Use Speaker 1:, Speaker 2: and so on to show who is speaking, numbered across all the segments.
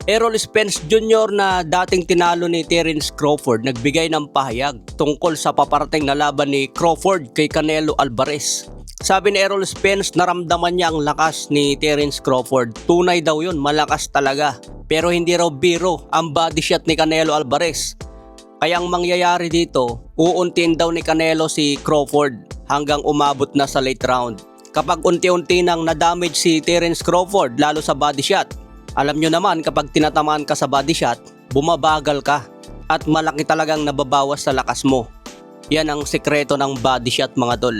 Speaker 1: Errol Spence Jr. na dating tinalo ni Terence Crawford nagbigay ng pahayag tungkol sa paparating na laban ni Crawford kay Canelo Alvarez. Sabi ni Errol Spence, naramdaman niya ang lakas ni Terence Crawford. Tunay daw yun, malakas talaga. Pero hindi raw biro ang body shot ni Canelo Alvarez. Kaya ang mangyayari dito, uuntiin daw ni Canelo si Crawford hanggang umabot na sa late round. Kapag unti-unti nang na-damage si Terence Crawford lalo sa body shot, alam nyo naman kapag tinatamaan ka sa body shot, bumabagal ka at malaki talagang nababawas sa lakas mo. Yan ang sekreto ng body shot mga tol.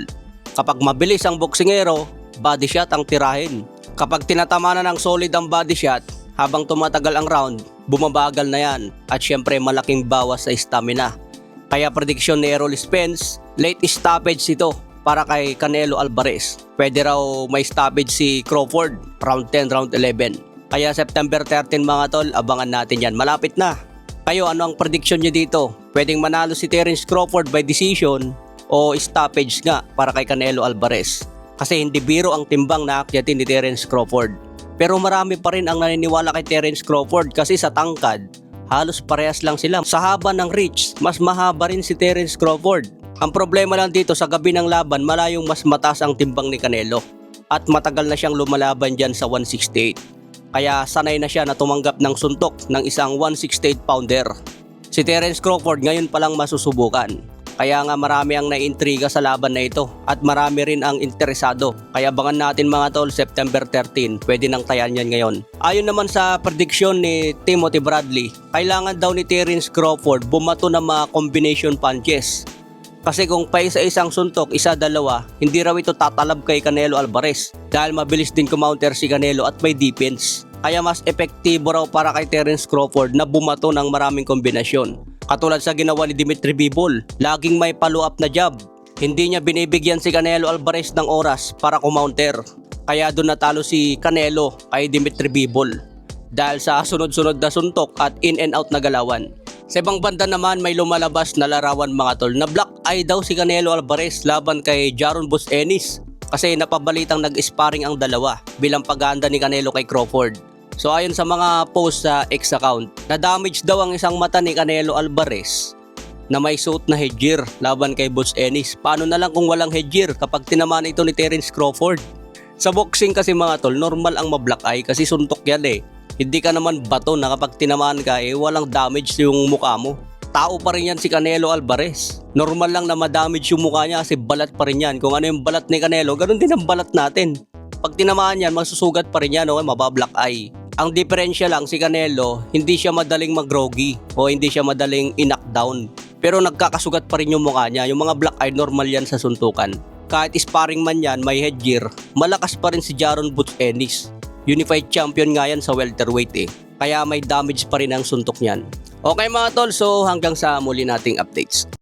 Speaker 1: Kapag mabilis ang boksingero, body shot ang tirahin. Kapag tinatamaan na ng solid ang body shot, habang tumatagal ang round, bumabagal na yan at syempre malaking bawas sa stamina. Kaya prediction ni Errol Spence, late stoppage ito para kay Canelo Alvarez. Pwede raw may stoppage si Crawford, round 10, round 11. Kaya September 13 mga tol, abangan natin yan. Malapit na. Kayo, ano ang prediction nyo dito? Pwedeng manalo si Terence Crawford by decision o stoppage nga para kay Canelo Alvarez. Kasi hindi biro ang timbang na akyatin ni Terence Crawford. Pero marami pa rin ang naniniwala kay Terence Crawford kasi sa tangkad, halos parehas lang sila. Sa haba ng reach, mas mahaba rin si Terence Crawford. Ang problema lang dito sa gabi ng laban, malayong mas mataas ang timbang ni Canelo. At matagal na siyang lumalaban dyan sa 168. Kaya sanay na siya na tumanggap ng suntok ng isang 168 pounder. Si Terence Crawford ngayon palang masusubukan. Kaya nga marami ang naiintriga sa laban na ito at marami rin ang interesado. Kaya abangan natin mga tol, September 13, pwede nang tayan yan ngayon. Ayon naman sa prediction ni Timothy Bradley, kailangan daw ni Terence Crawford bumato ng mga combination punches. Kasi kung pa isa-isang suntok, isa-dalawa, hindi raw ito tatalab kay Canelo Alvarez dahil mabilis din kumounter si Canelo at may defense. Kaya mas epektibo raw para kay Terence Crawford na bumato ng maraming kombinasyon. Katulad sa ginawa ni Dimitri Bivol, laging may follow-up na jab. Hindi niya binibigyan si Canelo Alvarez ng oras para kumounter. Kaya doon natalo si Canelo kay Dimitri Bivol dahil sa sunod-sunod na suntok at in and out na galawan. Sa ibang banda naman may lumalabas na larawan mga tol na black eye daw si Canelo Alvarez laban kay Jaron Dos Ennis kasi napabalitang nag-sparring ang dalawa bilang pag-aanda ni Canelo kay Crawford. So ayon sa mga post sa X account, na-damage daw ang isang mata ni Canelo Alvarez na may suot na headgear laban kay Dos Ennis. Paano na lang kung walang headgear kapag tinamaan ito ni Terence Crawford? Sa boxing kasi mga tol, normal ang ma-black eye kasi suntok yan eh. Hindi ka naman bato na kapag tinamaan ka walang damage yung mukha mo. Tao pa rin yan si Canelo Alvarez. Normal lang na ma-damage yung mukha niya kasi balat pa rin yan. Kung ano yung balat ni Canelo, ganun din ang balat natin. Pag tinamaan yan, masusugat pa rin yan o mabablack eye. Ang diferensya lang si Canelo, hindi siya madaling mag-groggy o hindi siya madaling i-knockdown. Pero nagkakasugat pa rin yung mukha niya. Yung mga black eye, normal yan sa suntukan. Kahit sparring man yan, may headgear, malakas pa rin si Jaron Dos Ennis. Unified champion nga yan sa welterweight eh. Kaya may damage pa rin ang suntok niyan. Okay mga tol, so hanggang sa muli nating updates.